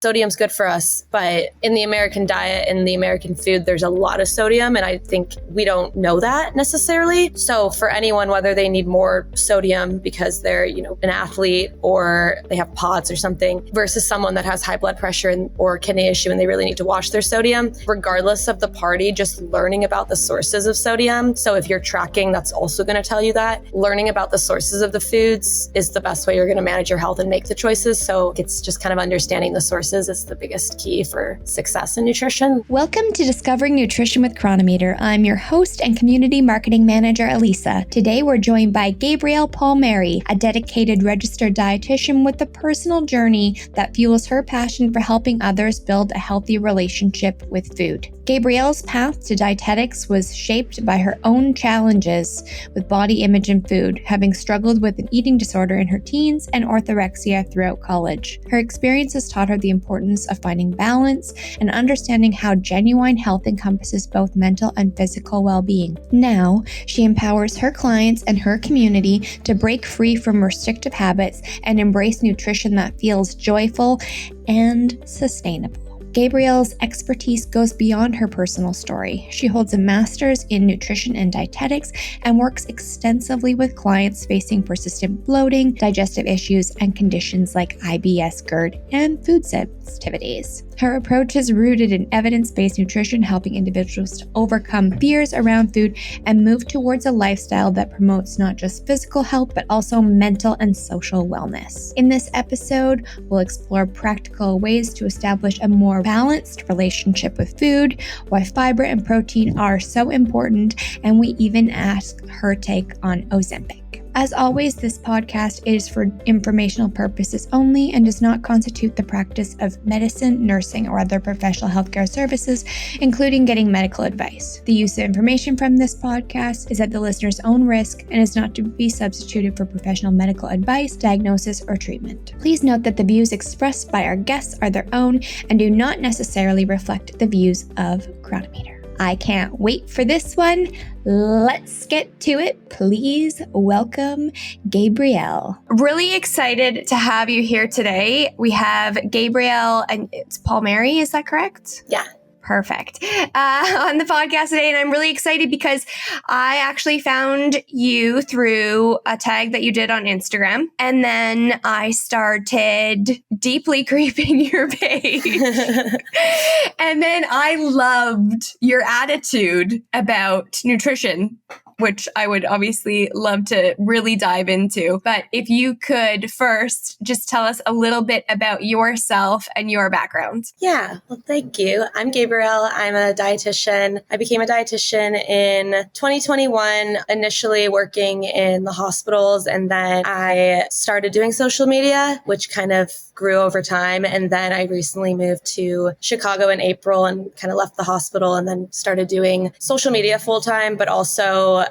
Sodium's good for us, but in the American diet and the American food, there's a lot of sodium, and I think we don't know that necessarily. So for anyone, whether they need more sodium because they're, an athlete or they have POTS or something, versus someone that has high blood pressure or kidney issue and they really need to watch their sodium, regardless of the party, just learning about the sources of sodium. So if you're tracking, that's also going to tell you that. Learning about the sources of the foods is the best way you're going to manage your health and make the choices. So it's just kind of understanding the sources is the biggest key for success in nutrition. Welcome to Discovering Nutrition with Cronometer. I'm your host and community marketing manager, Eliisa. Today we're joined by Gabrielle Palmeri, a dedicated registered dietitian with a personal journey that fuels her passion for helping others build a healthy relationship with food. Gabrielle's path to dietetics was shaped by her own challenges with body image and food, having struggled with an eating disorder in her teens and orthorexia throughout college. Her experiences taught her the importance of finding balance and understanding how genuine health encompasses both mental and physical well-being. Now, she empowers her clients and her community to break free from restrictive habits and embrace nutrition that feels joyful and sustainable. Gabrielle's expertise goes beyond her personal story. She holds a master's in nutrition and dietetics and works extensively with clients facing persistent bloating, digestive issues, and conditions like IBS, GERD, and food sensitivities. Her approach is rooted in evidence-based nutrition, helping individuals to overcome fears around food and move towards a lifestyle that promotes not just physical health, but also mental and social wellness. In this episode, we'll explore practical ways to establish a more balanced relationship with food, why fiber and protein are so important, and we even ask her take on Ozempic. As always, this podcast is for informational purposes only and does not constitute the practice of medicine, nursing, or other professional healthcare services, including getting medical advice. The use of information from this podcast is at the listener's own risk and is not to be substituted for professional medical advice, diagnosis, or treatment. Please note that the views expressed by our guests are their own and do not necessarily reflect the views of Cronometer. I can't wait for this one. Let's get to it. Please welcome Gabrielle. Really excited to have you here today. We have Gabrielle, and it's Palmeri, is that correct? Yeah. Perfect. On the podcast today, and I'm really excited because I actually found you through a tag that you did on Instagram, and then I started deeply creeping your page. And then I loved your attitude about nutrition, which I would obviously love to really dive into. But if you could first just tell us a little bit about yourself and your background. Yeah, well, thank you. I'm Gabrielle. I'm a dietitian. I became a dietitian in 2021, initially working in the hospitals, and then I started doing social media, which kind of grew over time. And then I recently moved to Chicago in April and kind of left the hospital and then started doing social media full time, but also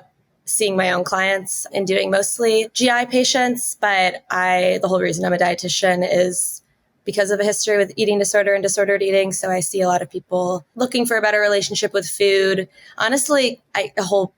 seeing my own clients and doing mostly GI patients. But the whole reason I'm a dietitian is because of a history with eating disorder and disordered eating. So I see a lot of people looking for a better relationship with food. Honestly, a whole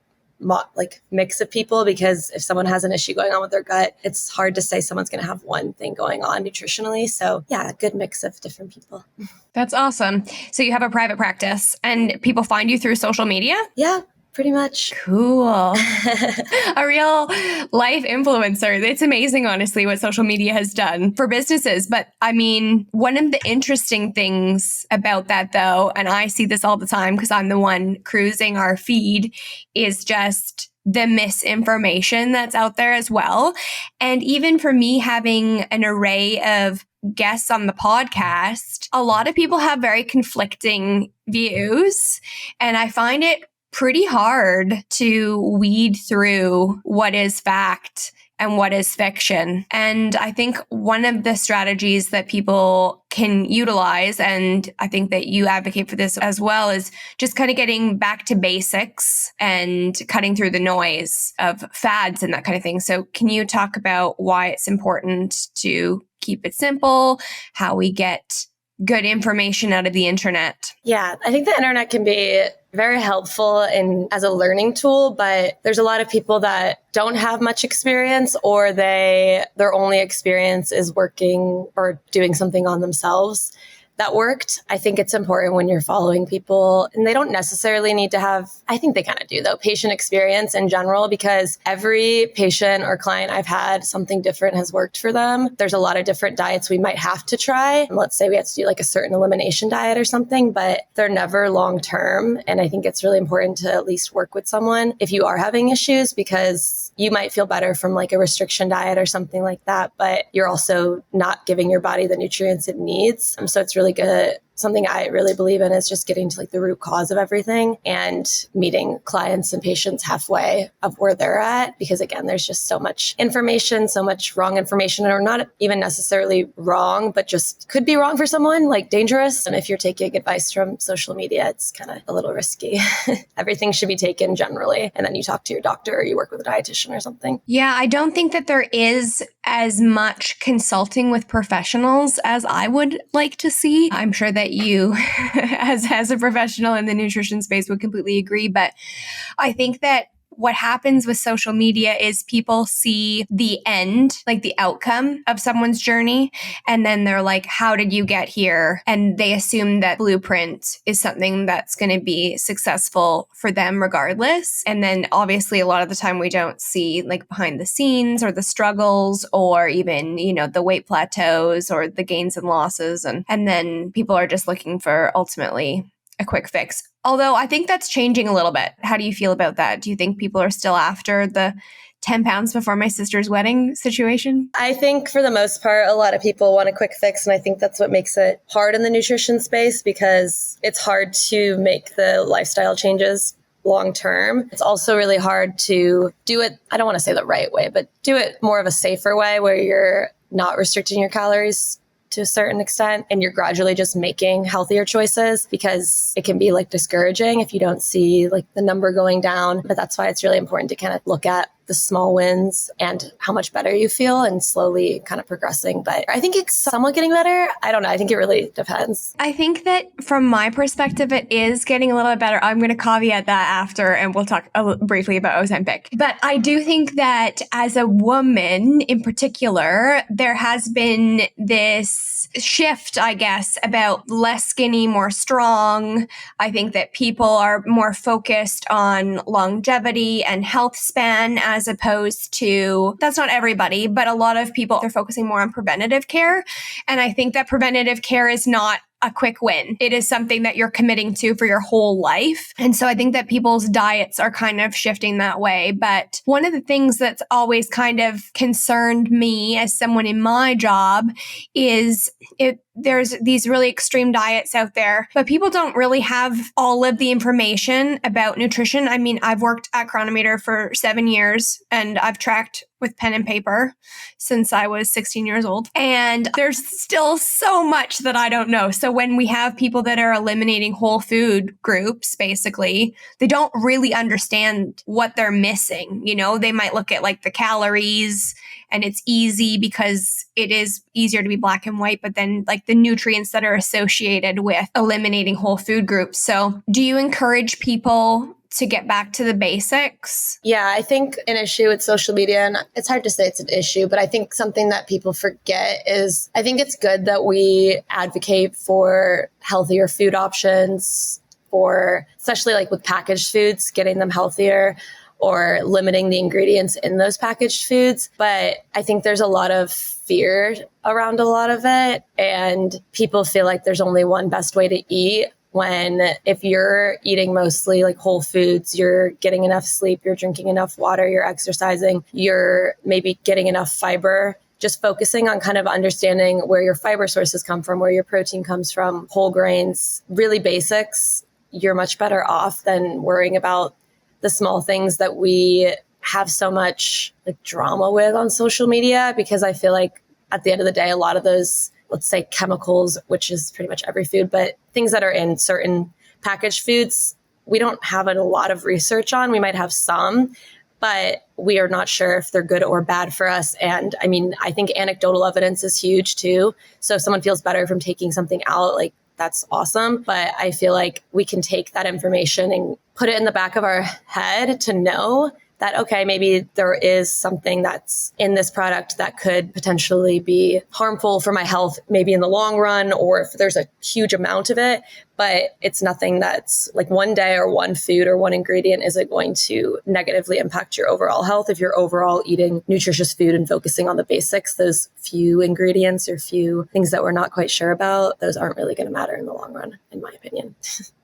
mix of people, because if someone has an issue going on with their gut, it's hard to say someone's going to have one thing going on nutritionally. So yeah, a good mix of different people. That's awesome. So you have a private practice and people find you through social media? Yeah. Pretty much. Cool. A real life influencer. It's amazing, honestly, what social media has done for businesses. But I mean, one of the interesting things about that, though, and I see this all the time because I'm the one cruising our feed, is just the misinformation that's out there as well. And even for me, having an array of guests on the podcast, a lot of people have very conflicting views. And I find it pretty hard to weed through what is fact and what is fiction. And I think one of the strategies that people can utilize, and I think that you advocate for this as well, is just kind of getting back to basics and cutting through the noise of fads and that kind of thing. So can you talk about why it's important to keep it simple, how we get good information out of the internet? Yeah, I think the internet can be very helpful as a learning tool, but there's a lot of people that don't have much experience, or their only experience is working or doing something on themselves. that worked. I think it's important when you're following people, and they don't necessarily need to have, I think they kind of do though, patient experience in general, because every patient or client I've had, something different has worked for them. There's a lot of different diets we might have to try. Let's say we have to do like a certain elimination diet or something, but they're never long term. And I think it's really important to at least work with someone if you are having issues, because you might feel better from like a restriction diet or something like that, but you're also not giving your body the nutrients it needs. So it's really good. Something I really believe in is just getting to like the root cause of everything and meeting clients and patients halfway of where they're at. Because again, there's just so much information, so much wrong information, or not even necessarily wrong, but just could be wrong for someone, like dangerous. And if you're taking advice from social media, it's kind of a little risky. Everything should be taken generally. And then you talk to your doctor or you work with a dietitian or something. Yeah, I don't think that there is as much consulting with professionals as I would like to see. I'm sure that you, as a professional in the nutrition space, would completely agree. But I think that what happens with social media is people see the end, like the outcome of someone's journey. And then they're like, how did you get here? And they assume that blueprint is something that's going to be successful for them regardless. And then obviously a lot of the time we don't see like behind the scenes or the struggles or even, the weight plateaus or the gains and losses. And then people are just looking for ultimately a quick fix. Although I think that's changing a little bit. How do you feel about that? Do you think people are still after the 10 pounds before my sister's wedding situation? I think for the most part, a lot of people want a quick fix. And I think that's what makes it hard in the nutrition space, because it's hard to make the lifestyle changes long term. It's also really hard to do it, I don't want to say the right way, but do it more of a safer way where you're not restricting your calories to a certain extent and you're gradually just making healthier choices, because it can be like discouraging if you don't see like the number going down. But that's why it's really important to kind of look at the small wins and how much better you feel and slowly kind of progressing. But I think it's somewhat getting better. I don't know. I think it really depends. I think that from my perspective, it is getting a little bit better. I'm going to caveat that after, and we'll talk briefly about Ozempic. But I do think that as a woman in particular, there has been this shift, I guess, about less skinny, more strong. I think that people are more focused on longevity and health span, as opposed to, that's not everybody, but a lot of people, they're focusing more on preventative care. And I think that preventative care is not a quick win. It is something that you're committing to for your whole life. And so I think that people's diets are kind of shifting that way. But one of the things that's always kind of concerned me as someone in my job is there's these really extreme diets out there, but people don't really have all of the information about nutrition. I mean, I've worked at Cronometer for 7 years and I've tracked with pen and paper since I was 16 years old. And there's still so much that I don't know. So when we have people that are eliminating whole food groups, basically, they don't really understand what they're missing. They might look at like the calories and it's easy because it is easier to be black and white, but then like the nutrients that are associated with eliminating whole food groups. So do you encourage people to get back to the basics? Yeah, I think an issue with social media, and it's hard to say it's an issue, but I think something that people forget is I think it's good that we advocate for healthier food options, for especially like with packaged foods, getting them healthier or limiting the ingredients in those packaged foods. But I think there's a lot of fear around a lot of it. And people feel like there's only one best way to eat, when if you're eating mostly like whole foods, you're getting enough sleep, you're drinking enough water, you're exercising, you're maybe getting enough fiber. Just focusing on kind of understanding where your fiber sources come from, where your protein comes from, whole grains, really basics, you're much better off than worrying about the small things that we have so much like drama with on social media. Because I feel like at the end of the day, a lot of those, let's say chemicals, which is pretty much every food, but things that are in certain packaged foods, we don't have a lot of research on. We might have some, but we are not sure if they're good or bad for us. And I mean, I think anecdotal evidence is huge too. So if someone feels better from taking something out, like that's awesome. But I feel like we can take that information and put it in the back of our head to know that, okay, maybe there is something that's in this product that could potentially be harmful for my health, maybe in the long run, or if there's a huge amount of it. But it's nothing that's like one day or one food or one ingredient isn't going to negatively impact your overall health. If you're overall eating nutritious food and focusing on the basics, those few ingredients or few things that we're not quite sure about, those aren't really going to matter in the long run, in my opinion.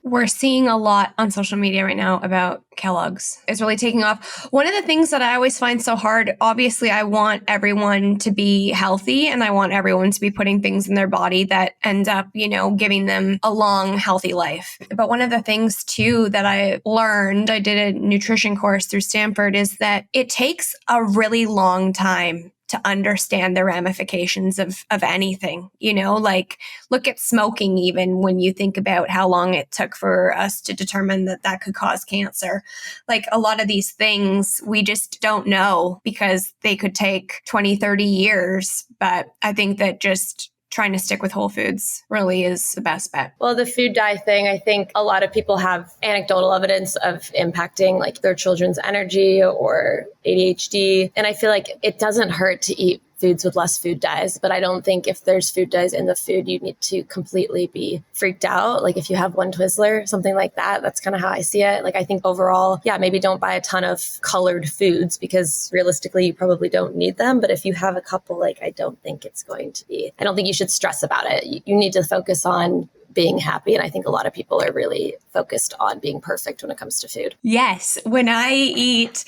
We're seeing a lot on social media right now about Kellogg's. It's really taking off. One of the things that I always find so hard, obviously, I want everyone to be healthy and I want everyone to be putting things in their body that end up, giving them a long, healthy life. But one of the things too that I learned, I did a nutrition course through Stanford, is that it takes a really long time to understand the ramifications of anything, like look at smoking, even when you think about how long it took for us to determine that could cause cancer. Like a lot of these things we just don't know because they could take 20, 30 years. But I think that just trying to stick with whole foods really is the best bet. Well, the food dye thing, I think a lot of people have anecdotal evidence of impacting like their children's energy or ADHD. And I feel like it doesn't hurt to eat foods with less food dyes, but I don't think if there's food dyes in the food, you need to completely be freaked out. Like if you have one Twizzler, something like that, that's kind of how I see it. Like I think overall, maybe don't buy a ton of colored foods because realistically you probably don't need them. But if you have a couple, I don't think you should stress about it. You need to focus on being happy. And I think a lot of people are really focused on being perfect when it comes to food. Yes. When I eat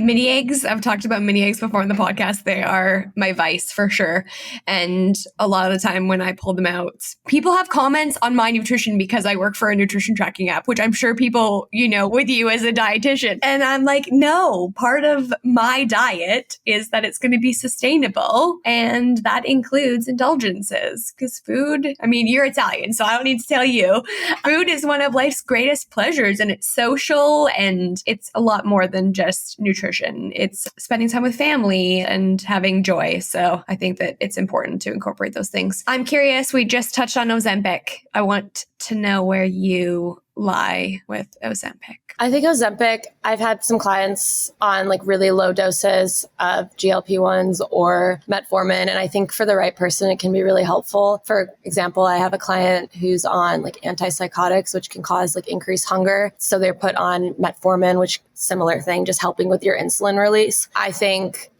mini eggs, I've talked about mini eggs before in the podcast. They are my vice for sure. And a lot of the time when I pull them out, people have comments on my nutrition because I work for a nutrition tracking app, which I'm sure people, with you as a dietitian. And I'm like, no, part of my diet is that it's going to be sustainable. And that includes indulgences because food, you're Italian, so I don't need to tell you, food is one of life's greatest pleasures and it's social and it's a lot more than just nutrition. It's spending time with family and having joy. So I think that it's important to incorporate those things. I'm curious, we just touched on Ozempic. I want to know where you lie with Ozempic. I think Ozempic, I've had some clients on really low doses of GLP-1s or metformin. And I think for the right person, it can be really helpful. For example, I have a client who's on antipsychotics, which can cause increased hunger. So they're put on metformin, which similar thing, just helping with your insulin release. I think,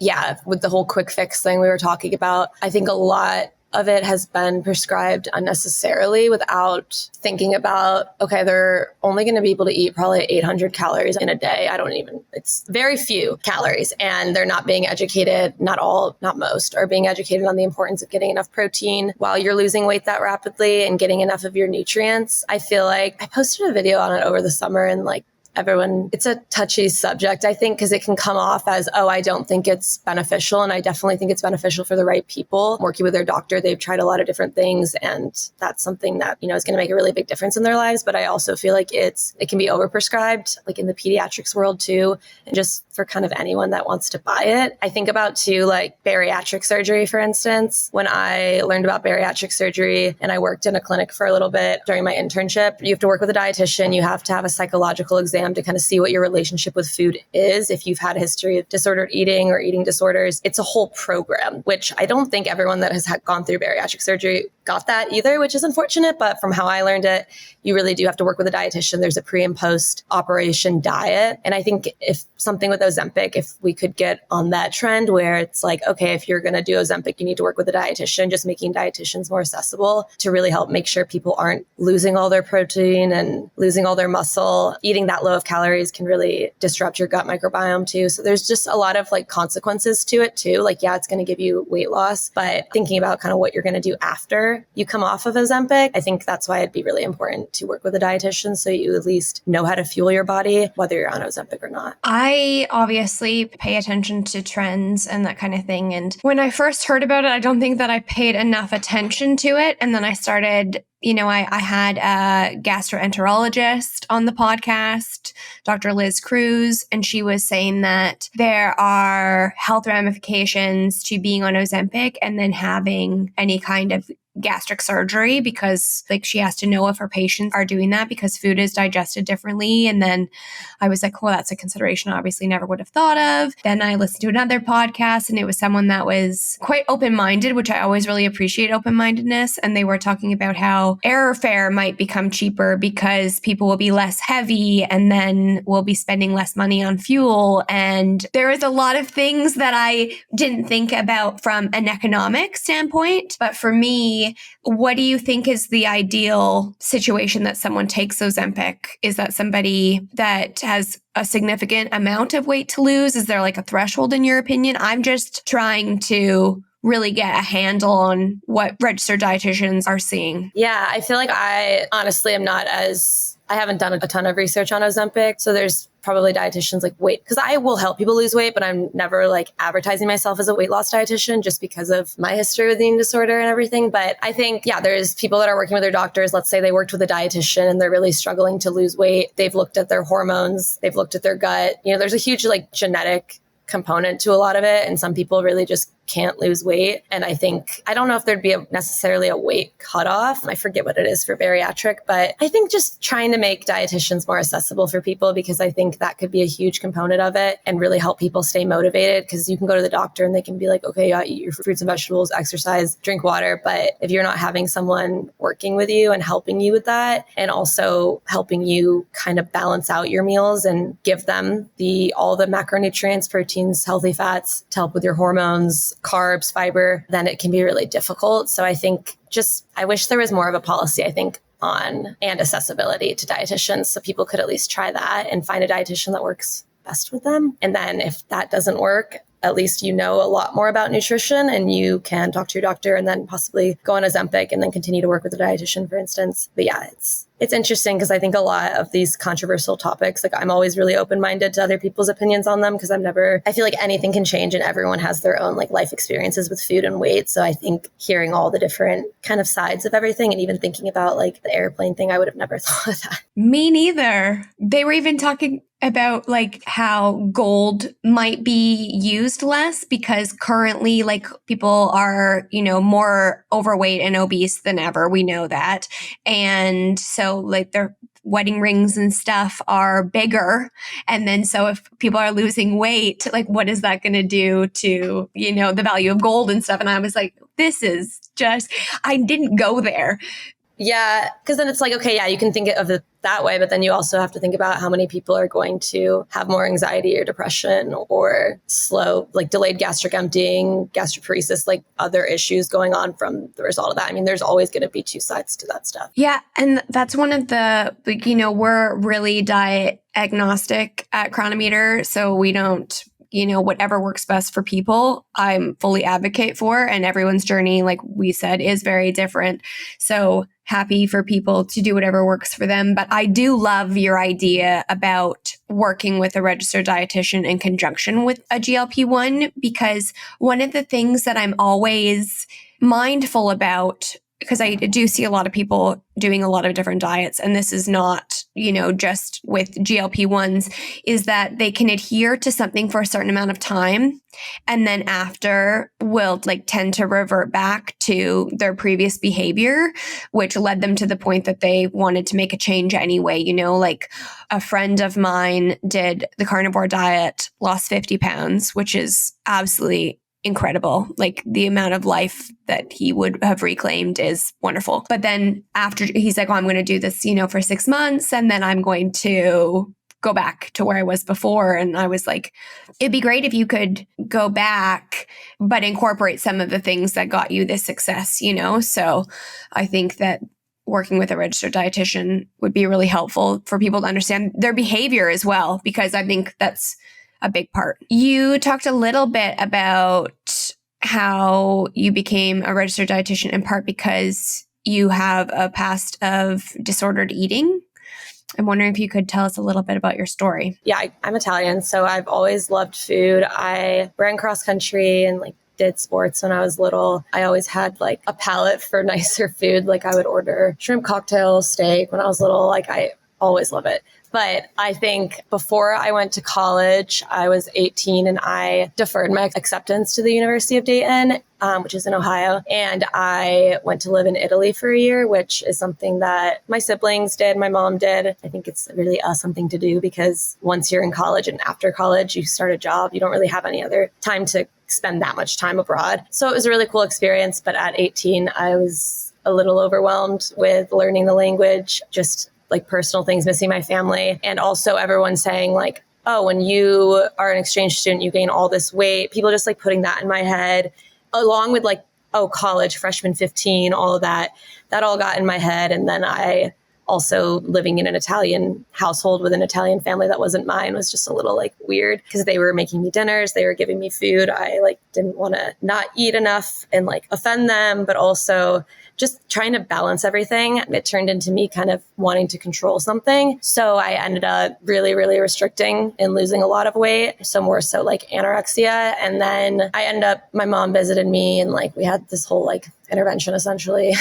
with the whole quick fix thing we were talking about, I think a lot of it has been prescribed unnecessarily without thinking about, okay, they're only going to be able to eat probably 800 calories in a day. It's very few calories, and they're not being educated, not most, are being educated on the importance of getting enough protein while you're losing weight that rapidly and getting enough of your nutrients. I feel like I posted a video on it over the summer and everyone, it's a touchy subject, I think, because it can come off as, I don't think it's beneficial. And I definitely think it's beneficial for the right people. Working with their doctor, they've tried a lot of different things. And that's something that, is going to make a really big difference in their lives. But I also feel like it can be overprescribed, in the pediatrics world too. And just for kind of anyone that wants to buy it. I think about too, bariatric surgery, for instance. When I learned about bariatric surgery and I worked in a clinic for a little bit during my internship, you have to work with a dietitian. You have to have a psychological exam to kind of see what your relationship with food is. If you've had a history of disordered eating or eating disorders, it's a whole program, which I don't think everyone that has gone through bariatric surgery got that either, which is unfortunate. But from how I learned it, you really do have to work with a dietitian. There's a pre and post operation diet. And I think if something with Ozempic, if we could get on that trend where it's okay, if you're going to do Ozempic, you need to work with a dietitian, just making dietitians more accessible to really help make sure people aren't losing all their protein and losing all their muscle. Eating that low of calories can really disrupt your gut microbiome too. So there's just a lot of consequences to it too. It's going to give you weight loss, but thinking about kind of what you're going to do after you come off of Ozempic, I think that's why it'd be really important to work with a dietitian so you at least know how to fuel your body, whether you're on Ozempic or not. I obviously pay attention to trends and that kind of thing. And when I first heard about it, I don't think that I paid enough attention to it. And then I started I had a gastroenterologist on the podcast, Dr. Liz Cruz, and she was saying that there are health ramifications to being on Ozempic and then having any kind of gastric surgery because like she has to know if her patients are doing that because food is digested differently. And then I was like, well, that's a consideration I obviously never would have thought of. Then I listened to another podcast and it was someone that was quite open-minded, which I always really appreciate open-mindedness. And they were talking about how airfare might become cheaper because people will be less heavy and then we'll be spending less money on fuel. And there is a lot of things that I didn't think about from an economic standpoint. But for me, what do you think is the ideal situation that someone takes Ozempic? Is that somebody that has a significant amount of weight to lose? Is there like a threshold in your opinion? I'm just trying to really get a handle on what registered dietitians are seeing. Yeah, I feel like I honestly am not I haven't done a ton of research on Ozempic. So there's probably dietitians like because I will help people lose weight, but I'm never like advertising myself as a weight loss dietitian just because of my history with the eating disorder and everything. But I think, yeah, there's people that are working with their doctors. Let's say they worked with a dietitian and they're really struggling to lose weight. They've looked at their hormones. They've looked at their gut. There's a huge like genetic component to a lot of it. And some people really just can't lose weight. And I don't know if there'd be necessarily a weight cutoff. I forget what it is for bariatric, but I think just trying to make dietitians more accessible for people, because I think that could be a huge component of it and really help people stay motivated. Because you can go to the doctor and they can be like, okay, yeah, eat your fruits and vegetables, exercise, drink water. But if you're not having someone working with you and helping you with that, and also helping you kind of balance out your meals and give them all the macronutrients, proteins, healthy fats to help with your hormones, carbs, fiber, then it can be really difficult. So I think I wish there was more of a policy, and accessibility to dietitians. So people could at least try that and find a dietitian that works best with them. And then if that doesn't work, at least a lot more about nutrition and you can talk to your doctor and then possibly go on Ozempic and then continue to work with a dietitian, for instance. But yeah, it's interesting because I think a lot of these controversial topics, like I'm always really open-minded to other people's opinions on them because I feel like anything can change and everyone has their own like life experiences with food and weight. So I think hearing all the different kind of sides of everything and even thinking about like the airplane thing, I would have never thought of that. Me neither. They were even talking about like how gold might be used less because currently like people are, more overweight and obese than ever. We know that. And so like their wedding rings and stuff are bigger. And then so if people are losing weight, like what is that going to do to, the value of gold and stuff? And I was like, I didn't go there. Yeah, because then it's like, okay, yeah, you can think of it that way, but then you also have to think about how many people are going to have more anxiety or depression or delayed gastric emptying, gastroparesis, like other issues going on from the result of that. I mean, there's always going to be two sides to that stuff. Yeah, and that's one of the, we're really diet agnostic at Cronometer, so we don't whatever works best for people, I'm fully advocate for. And everyone's journey, like we said, is very different. So happy for people to do whatever works for them. But I do love your idea about working with a registered dietitian in conjunction with a GLP-1, because one of the things that I'm always mindful about, because I do see a lot of people doing a lot of different diets, and this is not, just with GLP-1s, is that they can adhere to something for a certain amount of time. And then after will tend to revert back to their previous behavior, which led them to the point that they wanted to make a change anyway. Like a friend of mine did the carnivore diet, lost 50 pounds, which is absolutely incredible. Like the amount of life that he would have reclaimed is wonderful. But then after he's like, I'm going to do this, for 6 months, and then I'm going to go back to where I was before. And I was like, it'd be great if you could go back, but incorporate some of the things that got you this success, So I think that working with a registered dietitian would be really helpful for people to understand their behavior as well, because I think that's a big part. You talked a little bit about how you became a registered dietitian in part because you have a past of disordered eating. I'm wondering if you could tell us a little bit about your story. Yeah, I'm Italian, so I've always loved food. I ran cross country and did sports when I was little. I always had a palate for nicer food. I would order shrimp cocktail, steak when I was little. I always love it. But I think before I went to college, I was 18 and I deferred my acceptance to the University of Dayton, which is in Ohio. And I went to live in Italy for a year, which is something that my siblings did, my mom did. I think it's really something to do because once you're in college and after college, you start a job, you don't really have any other time to spend that much time abroad. So it was a really cool experience. But at 18, I was a little overwhelmed with learning the language, just like personal things, missing my family. And also everyone saying like, oh, when you are an exchange student, you gain all this weight. People just like putting that in my head, along with like, oh, college, freshman 15, all of that all got in my head. And then I also living in an Italian household with an Italian family that wasn't mine was just a little like weird because they were making me dinners, they were giving me food. I like didn't want to not eat enough and like offend them, but also just trying to balance everything. It turned into me kind of wanting to control something. So I ended up really, really restricting and losing a lot of weight. So more so like anorexia. And then my mom visited me and like we had this whole like intervention essentially.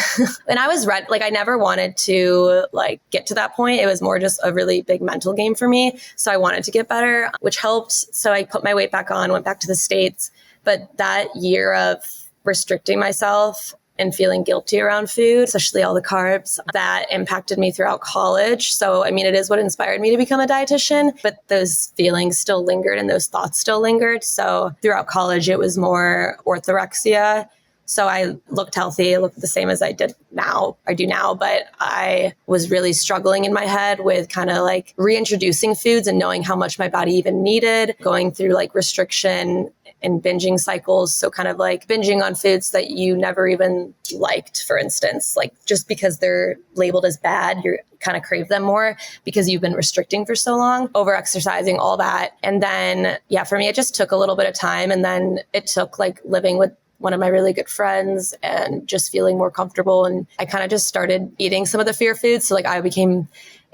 And I was I never wanted to like get to that point. It was more just a really big mental game for me. So I wanted to get better, which helped. So I put my weight back on, went back to the States. But that year of restricting myself and feeling guilty around food, especially all the carbs, that impacted me throughout college. So, I mean, it is what inspired me to become a dietitian, but those feelings still lingered and those thoughts still lingered. So throughout college, it was more orthorexia. So I looked healthy, I looked the same as I do now, but I was really struggling in my head with kind of like reintroducing foods and knowing how much my body even needed, going through like restriction and binging cycles. So kind of like binging on foods that you never even liked, for instance, like just because they're labeled as bad, you kind of crave them more because you've been restricting for so long, over exercising, all that. And then, for me, it just took a little bit of time. And then it took like living with one of my really good friends and just feeling more comfortable. And I kind of just started eating some of the fear foods. So like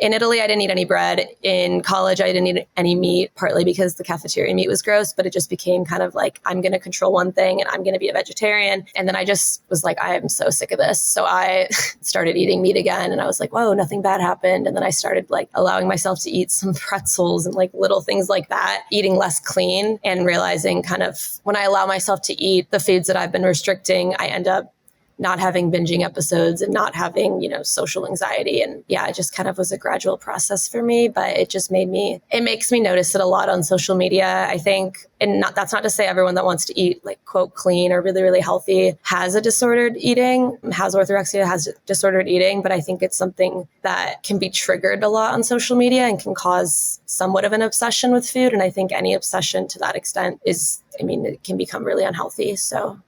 in Italy, I didn't eat any bread. In college, I didn't eat any meat, partly because the cafeteria meat was gross, but it just became kind of like, I'm going to control one thing and I'm going to be a vegetarian. And then I just was like, I am so sick of this. So I started eating meat again and I was like, whoa, nothing bad happened. And then I started like allowing myself to eat some pretzels and like little things like that, eating less clean and realizing kind of when I allow myself to eat the foods that I've been restricting, I end up not having binging episodes and not having, social anxiety. And it just kind of was a gradual process for me, but it makes me notice it a lot on social media, I think. And that's not to say everyone that wants to eat like quote clean or really, really healthy has a disordered eating, has orthorexia, has disordered eating. But I think it's something that can be triggered a lot on social media and can cause somewhat of an obsession with food. And I think any obsession to that extent it can become really unhealthy. So.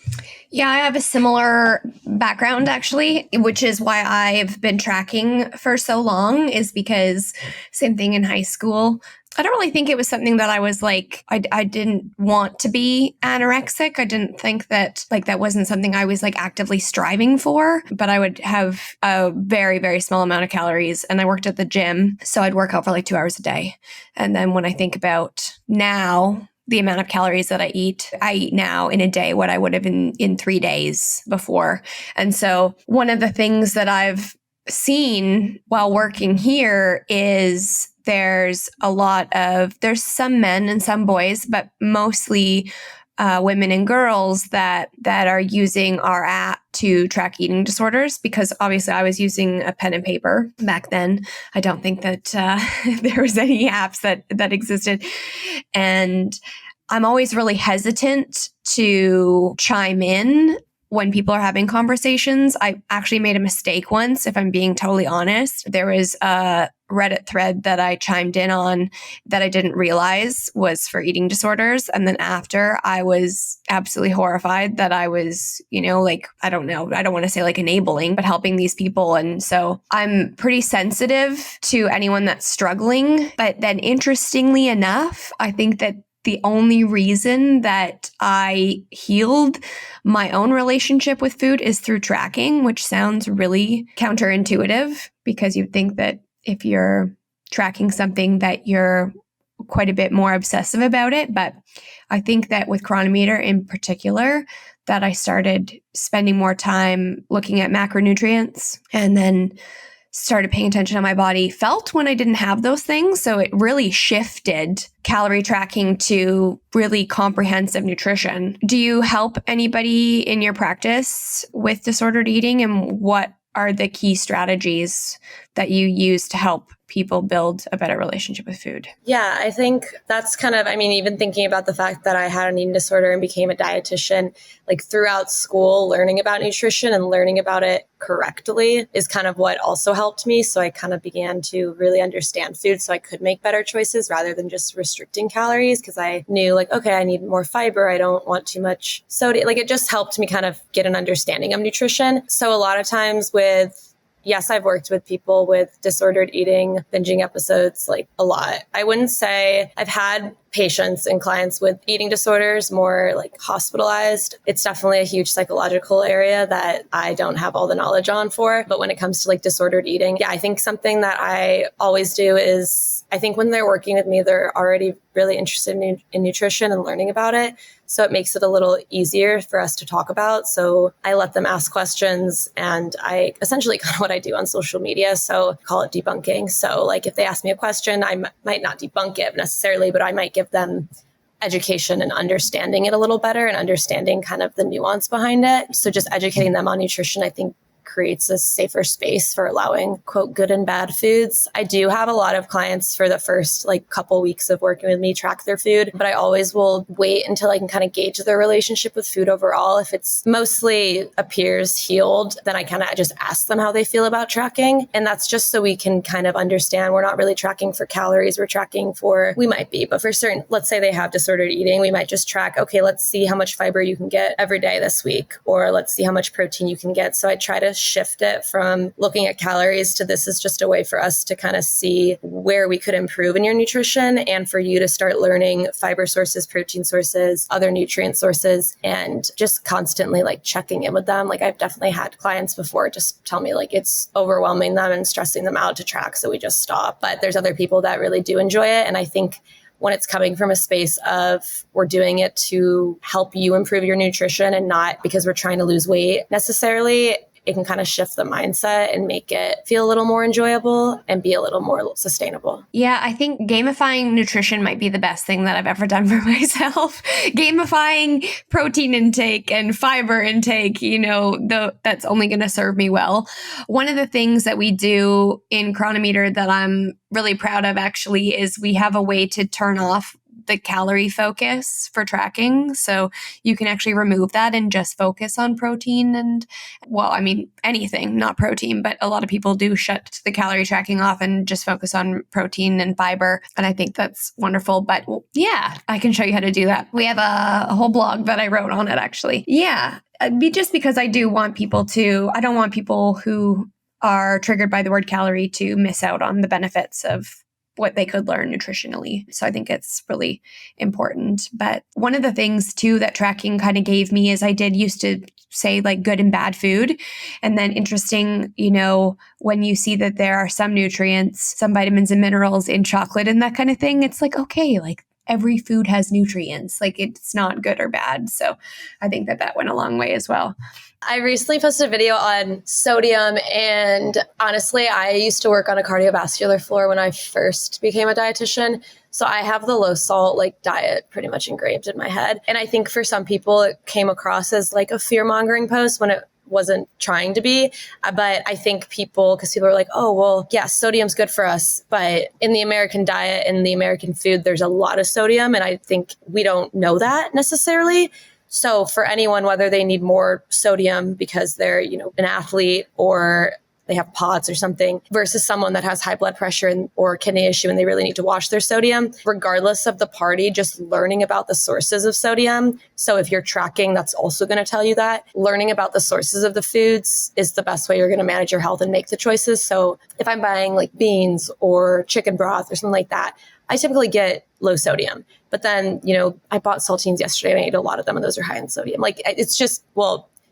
Yeah, I have a similar background actually, which is why I've been tracking for so long, is because same thing in high school. I don't really think it was something that I was like, I didn't want to be anorexic. I didn't think that that wasn't something I was like actively striving for, but I would have a very, very small amount of calories and I worked at the gym. So I'd work out for like 2 hours a day. And then when I think about now, the amount of calories that I eat now in a day, what I would have in 3 days before. And so one of the things that I've seen while working here is there's some men and some boys, but mostly women and girls that are using our app to track eating disorders, because obviously I was using a pen and paper back then. I don't think that there was any apps that existed. And I'm always really hesitant to chime in when people are having conversations. I actually made a mistake once, if I'm being totally honest. There was a Reddit thread that I chimed in on that I didn't realize was for eating disorders. And then after, I was absolutely horrified that I was, I don't want to say like enabling, but helping these people. And so I'm pretty sensitive to anyone that's struggling. But then interestingly enough, I think that the only reason that I healed my own relationship with food is through tracking, which sounds really counterintuitive, because you'd think that if you're tracking something that you're quite a bit more obsessive about it. But I think that with Cronometer in particular, that I started spending more time looking at macronutrients and then started paying attention to my body felt when I didn't have those things. So it really shifted calorie tracking to really comprehensive nutrition. Do you help anybody in your practice with disordered eating, and what are the key strategies that you use to help people build a better relationship with food? Yeah, I think that's kind of, even thinking about the fact that I had an eating disorder and became a dietitian, like throughout school, learning about nutrition and learning about it correctly is kind of what also helped me. So I kind of began to really understand food so I could make better choices rather than just restricting calories, because I knew like, okay, I need more fiber. I don't want too much sodium. Like it just helped me kind of get an understanding of nutrition. So a lot of times yes, I've worked with people with disordered eating, binging episodes, like a lot. I wouldn't say I've had patients and clients with eating disorders more like hospitalized. It's definitely a huge psychological area that I don't have all the knowledge on for. But when it comes to like disordered eating, yeah, I think something that I always do is I think when they're working with me, they're already really interested in nutrition and learning about it. So it makes it a little easier for us to talk about. So I let them ask questions, and I essentially kind of what I do on social media. So I call it debunking. So like if they ask me a question, I might not debunk it necessarily, but I might give them education and understanding it a little better and understanding kind of the nuance behind it. So just educating them on nutrition, I think creates a safer space for allowing, quote, good and bad foods. I do have a lot of clients for the first like couple weeks of working with me track their food, but I always will wait until I can kind of gauge their relationship with food overall. If it's mostly appears healed, then I kind of just ask them how they feel about tracking. And that's just so we can kind of understand we're not really tracking for calories. We're tracking we might be, but for certain, let's say they have disordered eating, we might just track, okay, let's see how much fiber you can get every day this week, or let's see how much protein you can get. So I try to shift it from looking at calories to this is just a way for us to kind of see where we could improve in your nutrition and for you to start learning fiber sources, protein sources, other nutrient sources, and just constantly like checking in with them. Like I've definitely had clients before just tell me like it's overwhelming them and stressing them out to track. So we just stop. But there's other people that really do enjoy it. And I think when it's coming from a space of we're doing it to help you improve your nutrition and not because we're trying to lose weight necessarily, it can kind of shift the mindset and make it feel a little more enjoyable and be a little more sustainable. Yeah, I think gamifying nutrition might be the best thing that I've ever done for myself. Gamifying protein intake and fiber intake, that's only going to serve me well. One of the things that we do in Cronometer that I'm really proud of actually is we have a way to turn off the calorie focus for tracking. So you can actually remove that and just focus on protein and, anything, not protein, but a lot of people do shut the calorie tracking off and just focus on protein and fiber. And I think that's wonderful. But yeah, I can show you how to do that. We have a whole blog that I wrote on it actually. Yeah, just because I don't want people who are triggered by the word calorie to miss out on the benefits of what they could learn nutritionally. So I think it's really important. But one of the things too that tracking kind of gave me is I did used to say like good and bad food. And then interesting, when you see that there are some nutrients, some vitamins and minerals in chocolate and that kind of thing, it's like, okay, like every food has nutrients, like it's not good or bad. So I think that went a long way as well. I recently posted a video on sodium, and honestly, I used to work on a cardiovascular floor when I first became a dietitian. So I have the low salt diet pretty much engraved in my head. And I think for some people, it came across as like a fear-mongering post when it wasn't trying to be. But I think because people are like, oh, well, yeah, sodium's good for us. But in the American diet and the American food, there's a lot of sodium. And I think we don't know that necessarily. So for anyone, whether they need more sodium because they're, an athlete or they have POTS or something versus someone that has high blood pressure or kidney issue and they really need to watch their sodium, regardless of the party, just learning about the sources of sodium. So if you're tracking, that's also going to tell you that. Learning about the sources of the foods is the best way you're going to manage your health and make the choices. So if I'm buying beans or chicken broth or something like that, I typically get low sodium. But then, I bought saltines yesterday and I ate a lot of them and those are high in sodium. It's just,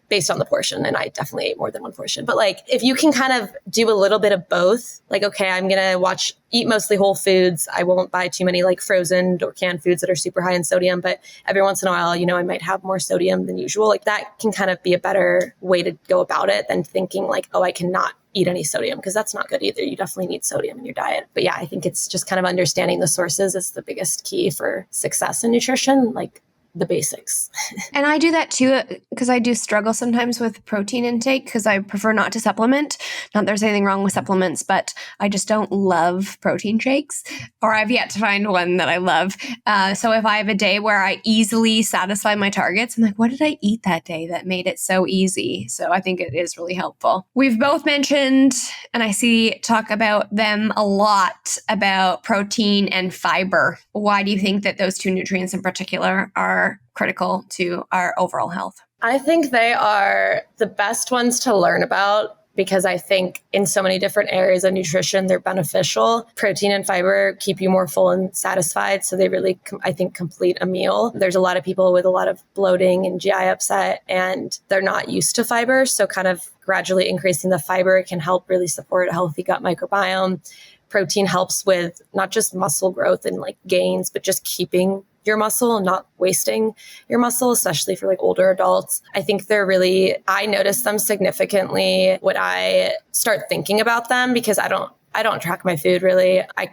based on the portion. And I definitely ate more than one portion. But if you can kind of do a little bit of both, okay, I'm going to eat mostly whole foods. I won't buy too many frozen or canned foods that are super high in sodium. But every once in a while, I might have more sodium than usual. That can kind of be a better way to go about it than thinking oh, I cannot eat any sodium, because that's not good either. You definitely need sodium in your diet. But yeah, I think it's just kind of understanding the sources is the biggest key for success in nutrition, like the basics. And I do that too, because I do struggle sometimes with protein intake because I prefer not to supplement. Not that there's anything wrong with supplements, but I just don't love protein shakes, or I've yet to find one that I love. So if I have a day where I easily satisfy my targets, I'm like, what did I eat that day that made it so easy? So I think it is really helpful. We've both mentioned, and I see talk about them a lot, about protein and fiber. Why do you think that those two nutrients in particular are critical to our overall health? I think they are the best ones to learn about, because I think in so many different areas of nutrition, they're beneficial. Protein and fiber keep you more full and satisfied. So they really, I think, complete a meal. There's a lot of people with a lot of bloating and GI upset, and they're not used to fiber. So kind of gradually increasing the fiber can help really support a healthy gut microbiome. Protein helps with not just muscle growth and like gains, but just keeping your muscle and not wasting your muscle, especially for like older adults. I think I notice them significantly when I start thinking about them, because I don't track my food really. I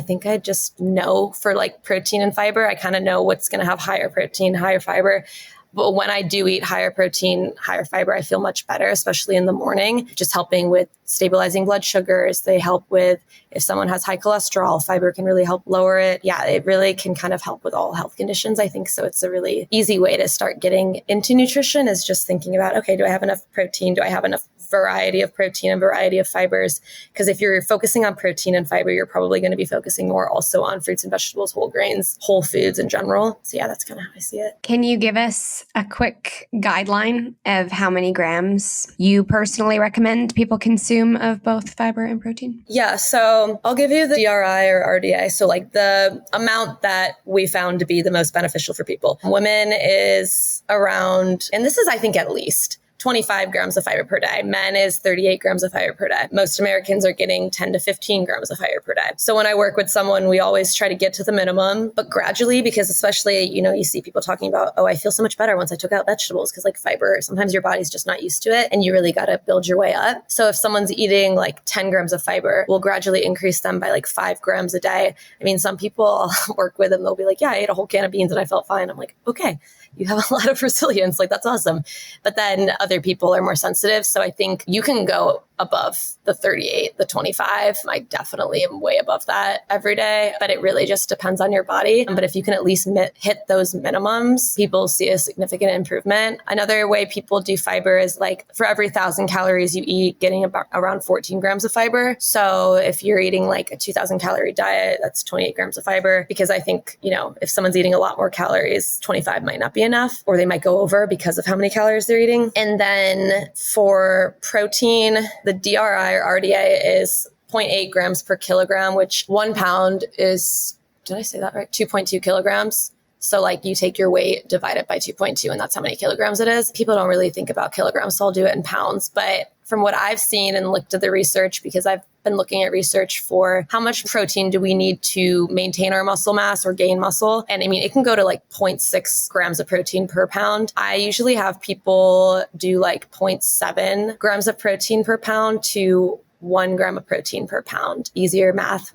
think I just know for like protein and fiber, I kind of know what's going to have higher protein, higher fiber. But when I do eat higher protein, higher fiber, I feel much better, especially in the morning, just helping with stabilizing blood sugars. They help with, if someone has high cholesterol, fiber can really help lower it. Yeah, it really can kind of help with all health conditions, I think. So it's a really easy way to start getting into nutrition, is just thinking about, okay, do I have enough protein? Do I have enough variety of protein and variety of fibers? Because if you're focusing on protein and fiber, you're probably going to be focusing more also on fruits and vegetables, whole grains, whole foods in general. So yeah, that's kind of how I see it. Can you give us a quick guideline of how many grams you personally recommend people consume of both fiber and protein? Yeah, so I'll give you the DRI or RDA. So like the amount that we found to be the most beneficial for people. Women is around, and this is, I think, at least 25 grams of fiber per day. Men is 38 grams of fiber per day. Most Americans are getting 10 to 15 grams of fiber per day. So when I work with someone, we always try to get to the minimum, but gradually, because especially, you see people talking about, I feel so much better once I took out vegetables, because like fiber, sometimes your body's just not used to it and you really got to build your way up. So if someone's eating like 10 grams of fiber, we'll gradually increase them by like 5 grams a day. I mean, some people I'll work with and they'll be like, yeah, I ate a whole can of beans and I felt fine. I'm like, okay, you have a lot of resilience. Like, that's awesome. But then other people are more sensitive. So I think you can go above the 38, the 25. I definitely am way above that every day, but it really just depends on your body. But if you can at least hit those minimums, people see a significant improvement. Another way people do fiber is like for every 1,000 calories you eat, getting about around 14 grams of fiber. So if you're eating like a 2,000 calorie diet, that's 28 grams of fiber. Because I think, if someone's eating a lot more calories, 25 might not be enough, or they might go over because of how many calories they're eating. And then for protein, the DRI or RDA is 0.8 grams per kilogram, which 1 pound is, did I say that right? 2.2 kilograms. So like you take your weight, divide it by 2.2, and that's how many kilograms it is. People don't really think about kilograms, so I'll do it in pounds. But from what I've seen and looked at the research, because I've been looking at research for how much protein do we need to maintain our muscle mass or gain muscle. And I mean, it can go to like 0.6 grams of protein per pound. I usually have people do like 0.7 grams of protein per pound to 1 gram of protein per pound. Easier math,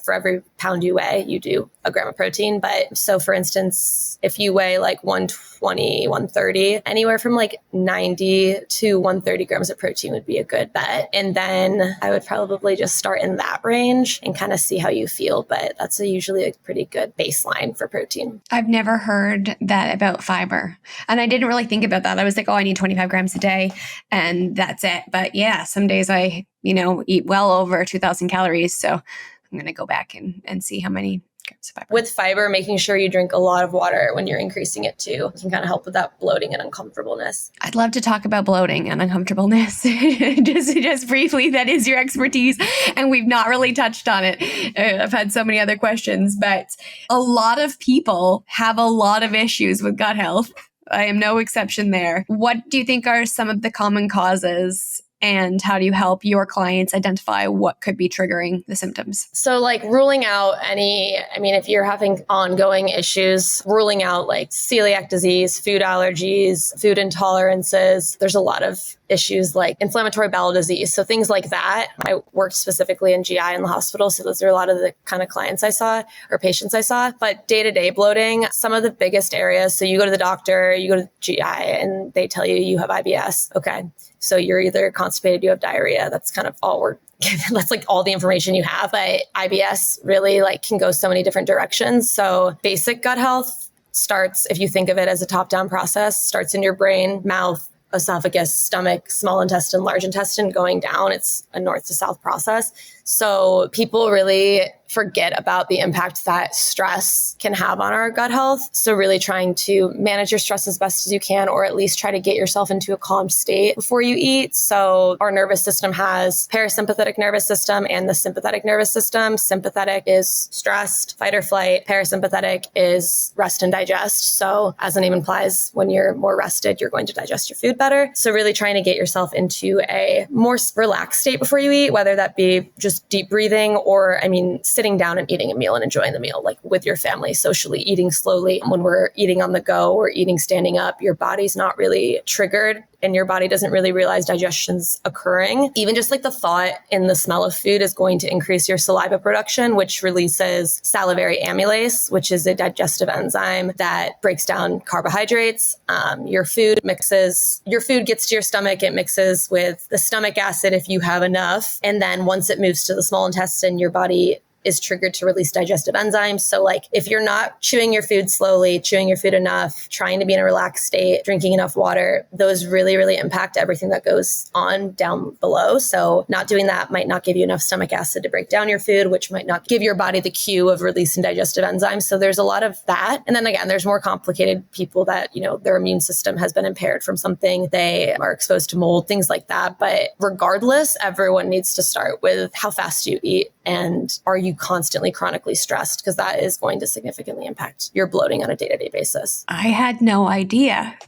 for every pound you weigh, you do a gram of protein. But so for instance, if you weigh like 120, 130, anywhere from like 90 to 130 grams of protein would be a good bet. And then I would probably just start in that range and kind of see how you feel. But that's usually a pretty good baseline for protein. I've never heard that about fiber. And I didn't really think about that. I was like, I need 25 grams a day and that's it. But yeah, some days I, eat well over 2,000 calories. So I'm going to go back and see how many grams of fiber. With fiber, making sure you drink a lot of water when you're increasing it too can kind of help with that bloating and uncomfortableness. I'd love to talk about bloating and uncomfortableness. just briefly, that is your expertise. And we've not really touched on it. I've had so many other questions, but a lot of people have a lot of issues with gut health. I am no exception there. What do you think are some of the common causes and how do you help your clients identify what could be triggering the symptoms? So like ruling out if you're having ongoing issues, ruling out like celiac disease, food allergies, food intolerances, there's a lot of issues like inflammatory bowel disease. So things like that. I worked specifically in GI in the hospital. So those are a lot of the kind of clients I saw or patients I saw. But day-to-day bloating, some of the biggest areas. So you go to the doctor, you go to GI and they tell you have IBS. Okay. So you're either constipated, you have diarrhea. That's kind of all we're that's like all the information you have. But IBS really like can go so many different directions. So basic gut health starts, if you think of it as a top-down process, starts in your brain, mouth, esophagus, stomach, small intestine, large intestine going down. It's a north to south process. So people really forget about the impact that stress can have on our gut health. So really trying to manage your stress as best as you can, or at least try to get yourself into a calm state before you eat. So our nervous system has parasympathetic nervous system and the sympathetic nervous system. Sympathetic is stressed, fight or flight. Parasympathetic is rest and digest. So as the name implies, when you're more rested, you're going to digest your food better. So really trying to get yourself into a more relaxed state before you eat, whether that be just deep breathing or, sitting down and eating a meal and enjoying the meal, like with your family, socially, eating slowly. When we're eating on the go or eating standing up, your body's not really triggered and your body doesn't really realize digestion's occurring. Even just like the thought in the smell of food is going to increase your saliva production, which releases salivary amylase, which is a digestive enzyme that breaks down carbohydrates. Your food gets to your stomach, it mixes with the stomach acid if you have enough. And then once it moves to the small intestine, your body is triggered to release digestive enzymes. So like if you're not chewing your food slowly, chewing your food enough, trying to be in a relaxed state, drinking enough water, those really, really impact everything that goes on down below. So not doing that might not give you enough stomach acid to break down your food, which might not give your body the cue of releasing digestive enzymes. So there's a lot of that. And then again, there's more complicated people that, their immune system has been impaired from something. They are exposed to mold, things like that. But regardless, everyone needs to start with how fast you eat. And are you constantly chronically stressed? Because that is going to significantly impact your bloating on a day-to-day basis. I had no idea.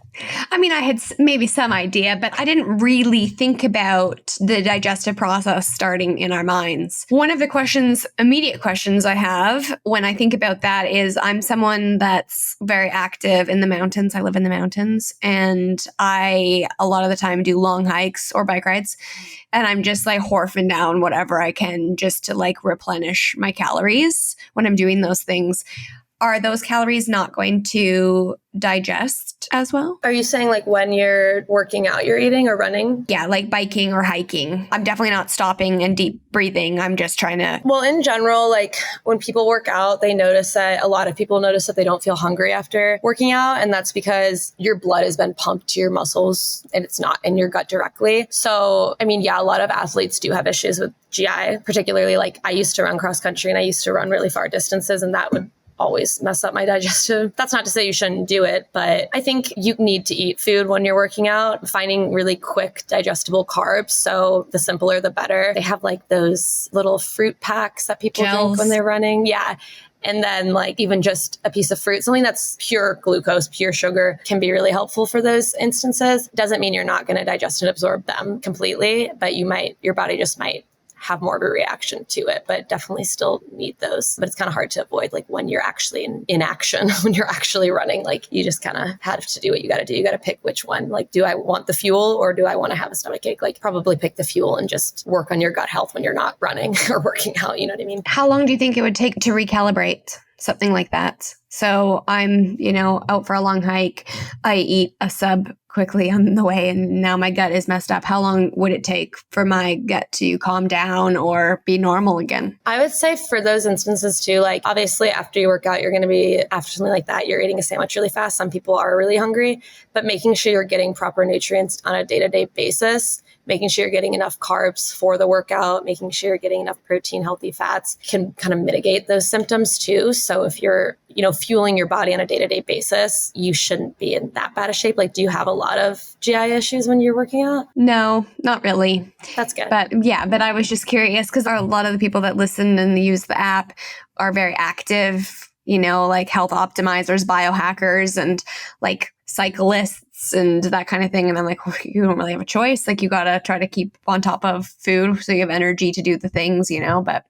I had maybe some idea, but I didn't really think about the digestive process starting in our minds. One of the immediate questions I have when I think about that is I'm someone that's very active in the mountains. I live in the mountains and I, a lot of the time, do long hikes or bike rides. And I'm just like horfing down whatever I can just to like replenish my calories when I'm doing those things. Are those calories not going to digest as well? Are you saying like when you're working out, you're eating or running? Yeah, like biking or hiking. I'm definitely not stopping and deep breathing. I'm just trying to... Well, in general, like when people work out, a lot of people notice that they don't feel hungry after working out. And that's because your blood has been pumped to your muscles and it's not in your gut directly. So, a lot of athletes do have issues with GI, particularly like I used to run cross country and I used to run really far distances and that would always mess up my digestive. That's not to say you shouldn't do it, but I think you need to eat food when you're working out, finding really quick digestible carbs. So the simpler, the better. They have like those little fruit packs that people drink when they're running. Yeah. And then like even just a piece of fruit, something that's pure glucose, pure sugar can be really helpful for those instances. Doesn't mean you're not going to digest and absorb them completely, but your body just might have more of a reaction to it, but definitely still need those. But it's kind of hard to avoid like when you're actually in action, when you're actually running, like you just kind of have to do what you got to do. You got to pick which one. Like, do I want the fuel or do I want to have a stomachache? Like probably pick the fuel and just work on your gut health when you're not running or working out. You know what I mean? How long do you think it would take to recalibrate something like that? So I'm, out for a long hike. I eat a sub quickly on the way and now my gut is messed up. How long would it take for my gut to calm down or be normal again? I would say for those instances too, like obviously after you work out, you're going to be, after something like that, you're eating a sandwich really fast. Some people are really hungry, but making sure you're getting proper nutrients on a day-to-day basis, making sure you're getting enough carbs for the workout, making sure you're getting enough protein, healthy fats can kind of mitigate those symptoms too. So if you're, fueling your body on a day-to-day basis, you shouldn't be in that bad of shape. Like, do you have a lot of GI issues when you're working out? No, not really. That's good. But I was just curious because a lot of the people that listen and use the app are very active, like health optimizers, biohackers, and like cyclists fights and that kind of thing. And I'm like, well, you don't really have a choice. Like you got to try to keep on top of food so you have energy to do the things, but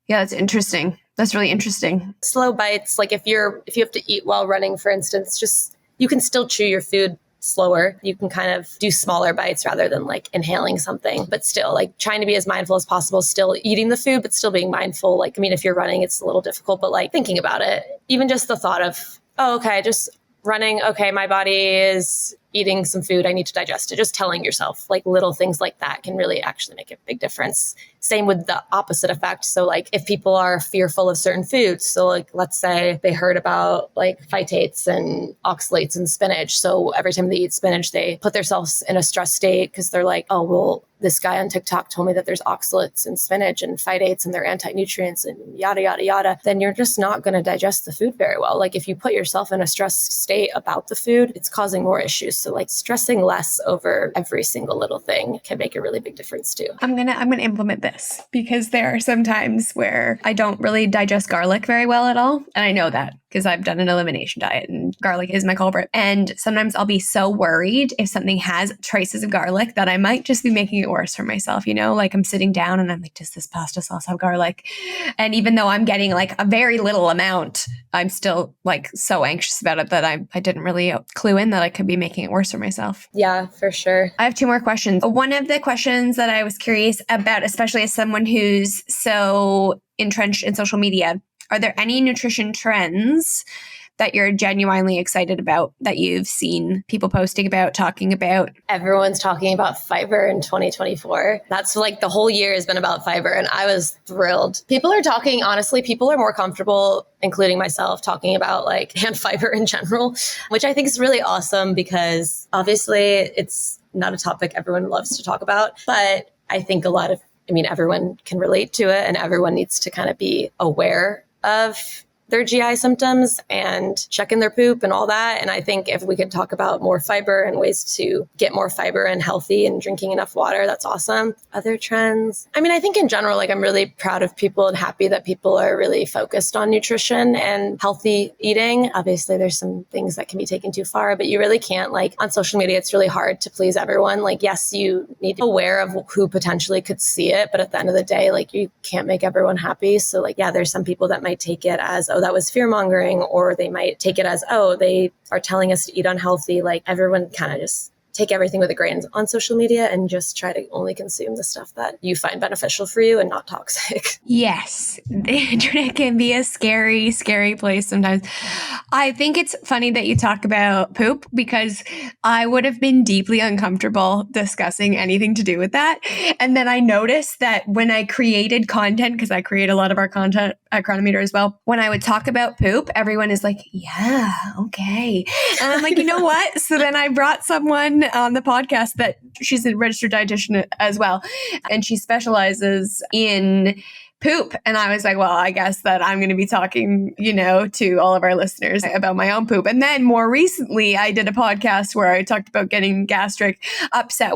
yeah, that's interesting. That's really interesting. Slow bites. Like if you have to eat while running, for instance, just you can still chew your food slower. You can kind of do smaller bites rather than like inhaling something, but still like trying to be as mindful as possible, still eating the food, but still being mindful. Like, I mean, if you're running, it's a little difficult, but like thinking about it, even just the thought of, oh, okay, just running. Okay, my body is eating some food. I need to digest it. Just telling yourself like little things like that can really actually make a big difference. Same with the opposite effect. So like if people are fearful of certain foods, so like let's say they heard about like phytates and oxalates in spinach. So every time they eat spinach, they put themselves in a stress state because they're like, oh, well, this guy on TikTok told me that there's oxalates in spinach and phytates and they're anti-nutrients and yada, yada, yada. Then you're just not going to digest the food very well. Like if you put yourself in a stressed state about the food, it's causing more issues. So like stressing less over every single little thing can make a really big difference too. I'm gonna implement this because there are some times where I don't really digest garlic very well at all. And I know that because I've done an elimination diet and garlic is my culprit. And sometimes I'll be so worried if something has traces of garlic that I might just be making it worse for myself. Like I'm sitting down and I'm like, does this pasta sauce have garlic? And even though I'm getting like a very little amount, I'm still like so anxious about it that I didn't really clue in that I could be making it worse for myself. Yeah, for sure. I have two more questions. One of the questions that I was curious about, especially as someone who's so entrenched in social media, are there any nutrition trends that you're genuinely excited about that you've seen people posting about, talking about? Everyone's talking about fiber in 2024. That's like the whole year has been about fiber. And I was thrilled. People are talking, honestly, people are more comfortable, including myself, talking about like plant fiber in general, which I think is really awesome because obviously it's not a topic everyone loves to talk about. But I think everyone can relate to it and everyone needs to kind of be aware of their GI symptoms and checking their poop and all that. And I think if we could talk about more fiber and ways to get more fiber and healthy and drinking enough water, that's awesome. Other trends. I think in general, like I'm really proud of people and happy that people are really focused on nutrition and healthy eating. Obviously, there's some things that can be taken too far, but you really can't, like on social media, it's really hard to please everyone. Like, yes, you need to be aware of who potentially could see it, but at the end of the day, like you can't make everyone happy. So like, yeah, there's some people that might take it as, oh, that was fear mongering, or they might take it as, oh, they are telling us to eat unhealthy. Like everyone kind of just take everything with a grain on social media and just try to only consume the stuff that you find beneficial for you and not toxic. Yes, the internet can be a scary, scary place sometimes. I think it's funny that you talk about poop because I would have been deeply uncomfortable discussing anything to do with that. And then I noticed that when I created content, because I create a lot of our content at Cronometer as well, when I would talk about poop, everyone is like, yeah, okay. And I'm like, you know what? So then I brought someone on the podcast that she's a registered dietitian as well. And she specializes in poop. And I was like, well, I guess that I'm going to be talking, to all of our listeners about my own poop. And then more recently, I did a podcast where I talked about getting gastric upset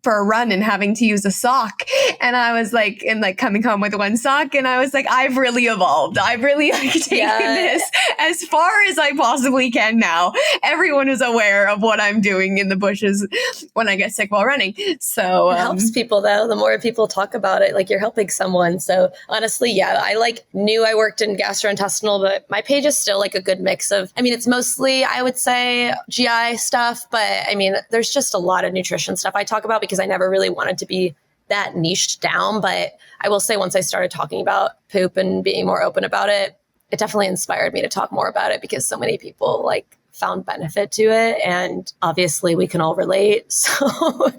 for a run and having to use a sock. And I was like, coming home with one sock. And I was like, I've really evolved. I've really taken this as far as I possibly can now. Everyone is aware of what I'm doing in the bushes when I get sick while running. So it helps people though. The more people talk about it, like you're helping someone. So honestly, yeah, I knew I worked in gastrointestinal, but my page is still like a good mix of, it's mostly, I would say, GI stuff, but there's just a lot of nutrition stuff I talk about because I never really wanted to be that niched down. But I will say once I started talking about poop and being more open about it, it definitely inspired me to talk more about it because so many people found benefit to it. And obviously we can all relate. So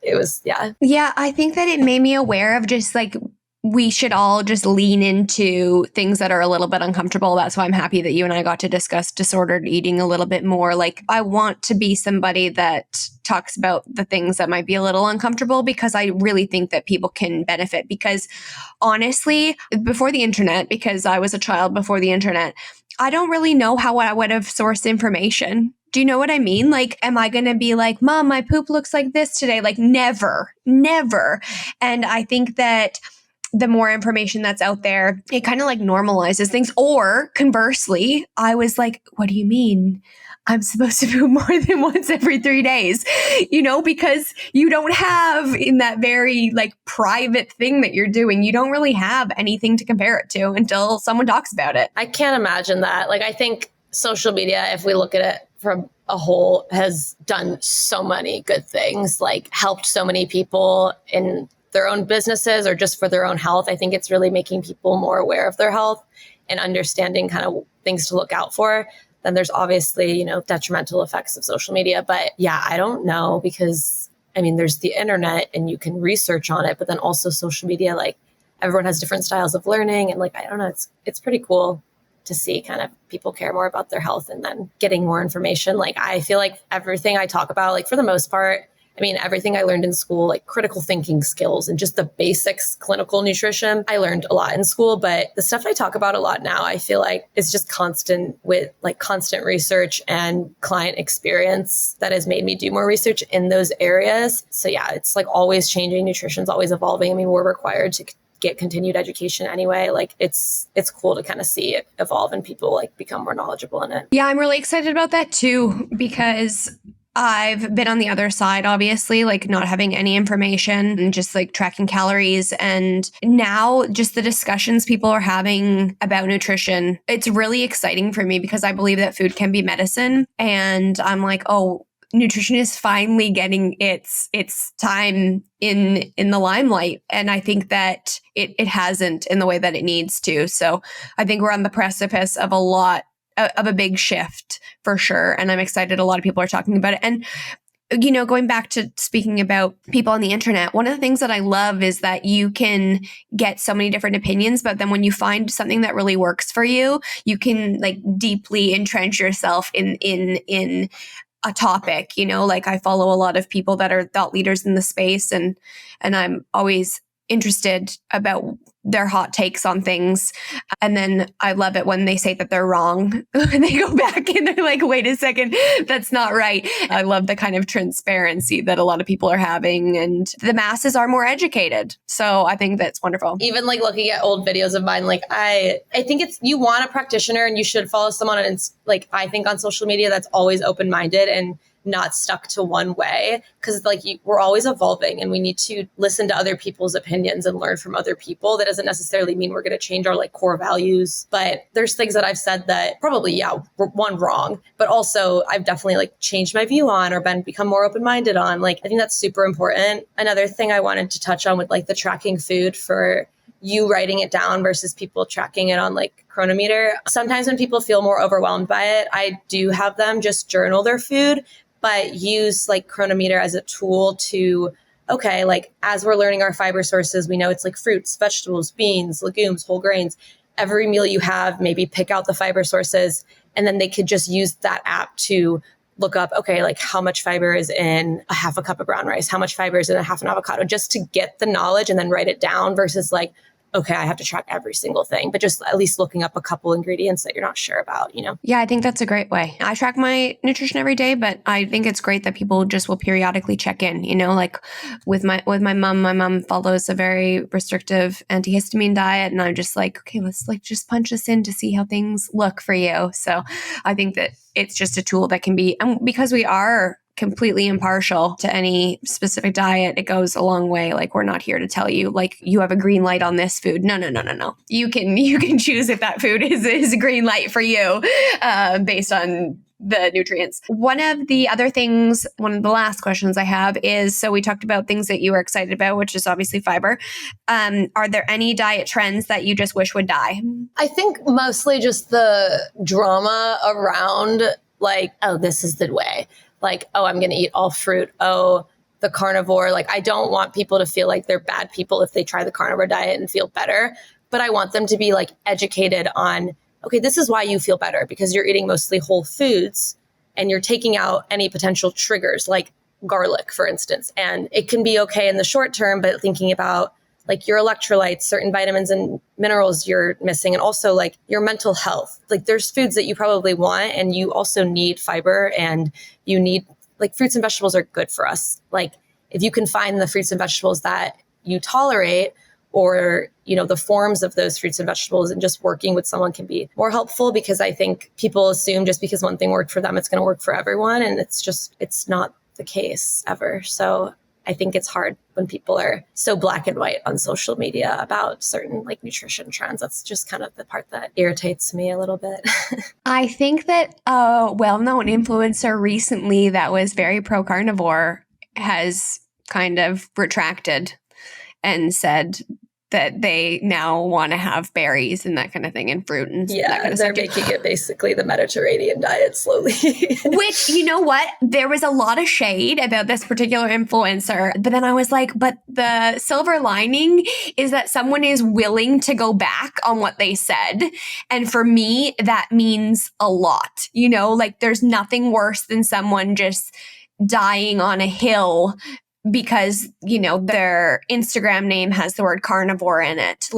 it was, yeah. Yeah, I think that it made me aware of just we should all just lean into things that are a little bit uncomfortable. That's why I'm happy that you and I got to discuss disordered eating a little bit more. I want to be somebody that talks about the things that might be a little uncomfortable because I really think that people can benefit. Because honestly, before the internet, because I was a child before the internet, I don't really know how I would have sourced information. Do you know what I mean? Am I going to be like, Mom, my poop looks like this today? Never. And I think that the more information that's out there, it kind of like normalizes things. Or conversely, I was like, what do you mean? I'm supposed to poop more than once every 3 days, because you don't have in that very like private thing that you're doing, you don't really have anything to compare it to until someone talks about it. I can't imagine that. Like, I think social media, if we look at it from a whole, has done so many good things, like helped so many people in their own businesses or just for their own health. I think it's really making people more aware of their health and understanding kind of things to look out for. Then there's obviously, detrimental effects of social media. But yeah, I don't know, because there's the internet and you can research on it, but then also social media, like everyone has different styles of learning. And like, I don't know, it's pretty cool to see kind of people care more about their health and then getting more information. Like, I feel like everything I talk about, like for the most part, everything I learned in school, like critical thinking skills and just the basics, clinical nutrition, I learned a lot in school. But the stuff I talk about a lot now, I feel like it's just constant research and client experience that has made me do more research in those areas. So yeah, it's like always changing. Nutrition's always evolving. We're required to get continued education anyway. Like it's cool to kind of see it evolve and people like become more knowledgeable in it. Yeah, I'm really excited about that too, because I've been on the other side, obviously, like not having any information and just like tracking calories. And now just the discussions people are having about nutrition, it's really exciting for me because I believe that food can be medicine. And I'm like, oh, nutrition is finally getting its time in the limelight. And I think that it hasn't in the way that it needs to. So I think we're on the precipice of a big shift for sure. And I'm excited a lot of people are talking about it. And going back to speaking about people on the internet, one of the things that I love is that you can get so many different opinions, but then when you find something that really works for you, you can like deeply entrench yourself in a topic. Like I follow a lot of people that are thought leaders in the space, and I'm always interested about their hot takes on things. And then I love it when they say that they're wrong. And they go back and they're like, wait a second, that's not right. I love the kind of transparency that a lot of people are having, and the masses are more educated. So I think that's wonderful. Even like looking at old videos of mine, like I think you want a practitioner and you should follow someone. And it's like, I think on social media, that's always open-minded and not stuck to one way, because like we're always evolving and we need to listen to other people's opinions and learn from other people. That doesn't necessarily mean we're going to change our like core values, but there's things that I've said that probably, one, wrong, but also I've definitely like changed my view on or become more open-minded on. Like, I think that's super important. Another thing I wanted to touch on with like the tracking food, for you writing it down versus people tracking it on like Cronometer. Sometimes when people feel more overwhelmed by it, I do have them just journal their food, but use like Cronometer as a tool to, okay, like as we're learning our fiber sources, we know it's like fruits, vegetables, beans, legumes, whole grains. Every meal you have, maybe pick out the fiber sources, and then they could just use that app to look up, okay, like how much fiber is in a half a cup of brown rice, how much fiber is in a half an avocado, just to get the knowledge and then write it down versus like, okay, I have to track every single thing, but just at least looking up a couple ingredients that you're not sure about, Yeah, I think that's a great way. I track my nutrition every day, but I think it's great that people just will periodically check in, like with my mom. My mom follows a very restrictive antihistamine diet, and I'm just like, okay, let's like just punch this in to see how things look for you. So I think that it's just a tool that can be, and because we are completely impartial to any specific diet, it goes a long way. Like, we're not here to tell you like you have a green light on this food. No. You can choose if that food is a green light for you based on the nutrients. One of the last questions I have is, so we talked about things that you were excited about, which is obviously fiber. Are there any diet trends that you just wish would die? I think mostly just the drama around like, oh, this is the way. Like, oh, I'm going to eat all fruit. Oh, the carnivore. Like, I don't want people to feel like they're bad people if they try the carnivore diet and feel better. But I want them to be like educated on, okay, this is why you feel better, because you're eating mostly whole foods and you're taking out any potential triggers like garlic, for instance. And it can be okay in the short term, but thinking about like your electrolytes, certain vitamins and minerals you're missing, and also like your mental health. Like, there's foods that you probably want, and you also need fiber, and you need like fruits and vegetables are good for us. Like, if you can find the fruits and vegetables that you tolerate, or, the forms of those fruits and vegetables, and just working with someone can be more helpful, because I think people assume just because one thing worked for them, it's going to work for everyone. And it's not the case ever. So I think it's hard when people are so black and white on social media about certain nutrition trends. That's just kind of the part that irritates me a little bit. I think that a well-known influencer recently that was very pro-carnivore has kind of retracted and said that they now want to have berries and that kind of thing and fruit and that kind of they're stuff. making it basically the Mediterranean diet slowly. Which, you know what? There was a lot of shade about this particular influencer, but then I was like, but the silver lining is that someone is willing to go back on what they said. And for me, that means a lot. There's nothing worse than someone just dying on a hill because, their Instagram name has the word carnivore in it.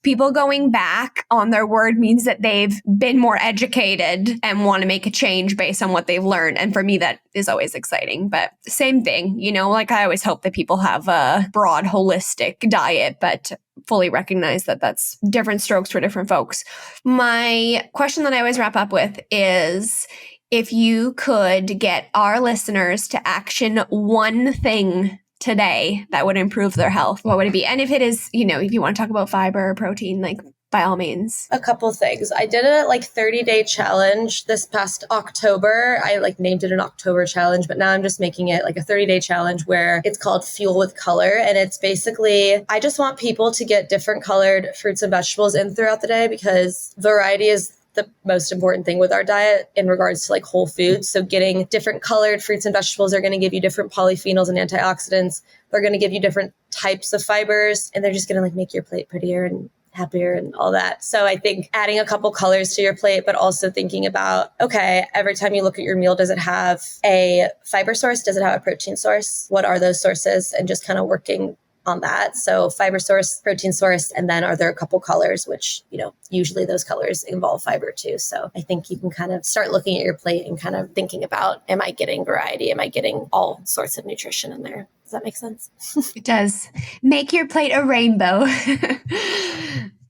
People going back on their word means that they've been more educated and want to make a change based on what they've learned. And for me, that is always exciting. But same thing, I always hope that people have a broad, holistic diet, but fully recognize that that's different strokes for different folks. My question that I always wrap up with is, if you could get our listeners to action one thing today that would improve their health, what would it be? And if it is, if you want to talk about fiber or protein, by all means. A couple things. I did a 30-day challenge this past October. I named it an October challenge, but now I'm just making it a 30-day challenge where it's called Fuel with Color. And it's basically, I just want people to get different colored fruits and vegetables in throughout the day, because variety is the most important thing with our diet in regards to whole foods. So getting different colored fruits and vegetables are going to give you different polyphenols and antioxidants. They're going to give you different types of fibers, and they're just going to make your plate prettier and happier and all that. So I think adding a couple colors to your plate, but also thinking about, okay, every time you look at your meal, does it have a fiber source? Does it have a protein source? What are those sources? And just kind of working on that. So fiber source, protein source, and then are there a couple colors, which, usually those colors involve fiber too. So I think you can kind of start looking at your plate and kind of thinking about, am I getting variety? Am I getting all sorts of nutrition in there? Does that make sense? It does. Make your plate a rainbow.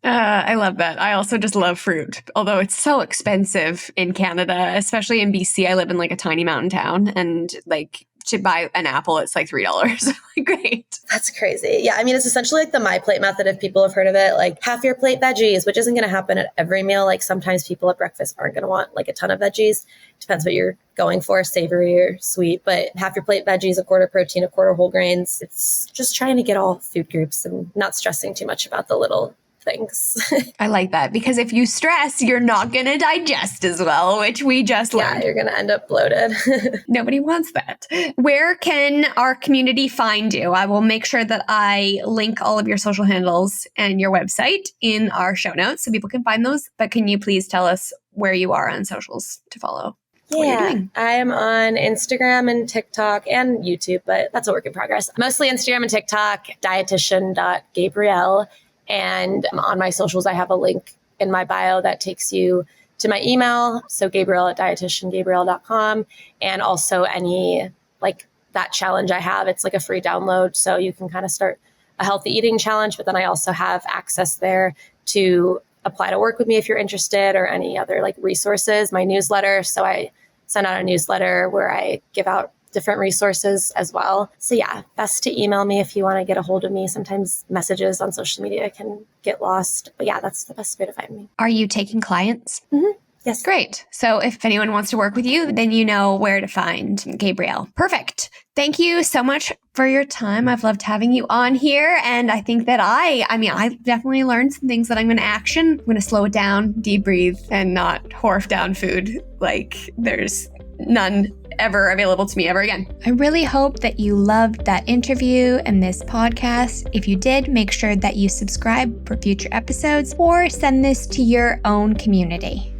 I love that. I also just love fruit, although it's so expensive in Canada, especially in BC. I live in a tiny mountain town, and to buy an apple, it's $3. Great. That's crazy. Yeah. I mean, it's essentially the My Plate method, if people have heard of it, half your plate veggies, which isn't going to happen at every meal. Sometimes people at breakfast aren't going to want a ton of veggies. Depends what you're going for, savory or sweet, but half your plate veggies, a quarter protein, a quarter whole grains. It's just trying to get all food groups and not stressing too much about the little things. I like that, because if you stress, you're not going to digest as well, which we just learned. Yeah, you're going to end up bloated. Nobody wants that. Where can our community find you? I will make sure that I link all of your social handles and your website in our show notes so people can find those. But can you please tell us where you are on socials to follow? Yeah, I am on Instagram and TikTok and YouTube, but that's a work in progress. Mostly Instagram and TikTok, dietitian.gabrielle. And on my socials, I have a link in my bio that takes you to my email. So Gabrielle@dietitiangabrielle.com. And also any that challenge I have, it's a free download. So you can kind of start a healthy eating challenge. But then I also have access there to apply to work with me if you're interested, or any other resources, my newsletter. So I send out a newsletter where I give out different resources as well. So yeah, best to email me if you want to get a hold of me. Sometimes messages on social media can get lost. But yeah, that's the best way to find me. Are you taking clients? Mm-hmm. Yes. Great. So if anyone wants to work with you, then you know where to find Gabrielle. Perfect. Thank you so much for your time. I've loved having you on here. And I think that I definitely learned some things that I'm going to action. I'm going to slow it down, deep breathe, and not horf down food. There's none ever available to me ever again. I really hope that you loved that interview and this podcast. If you did, make sure that you subscribe for future episodes or send this to your own community.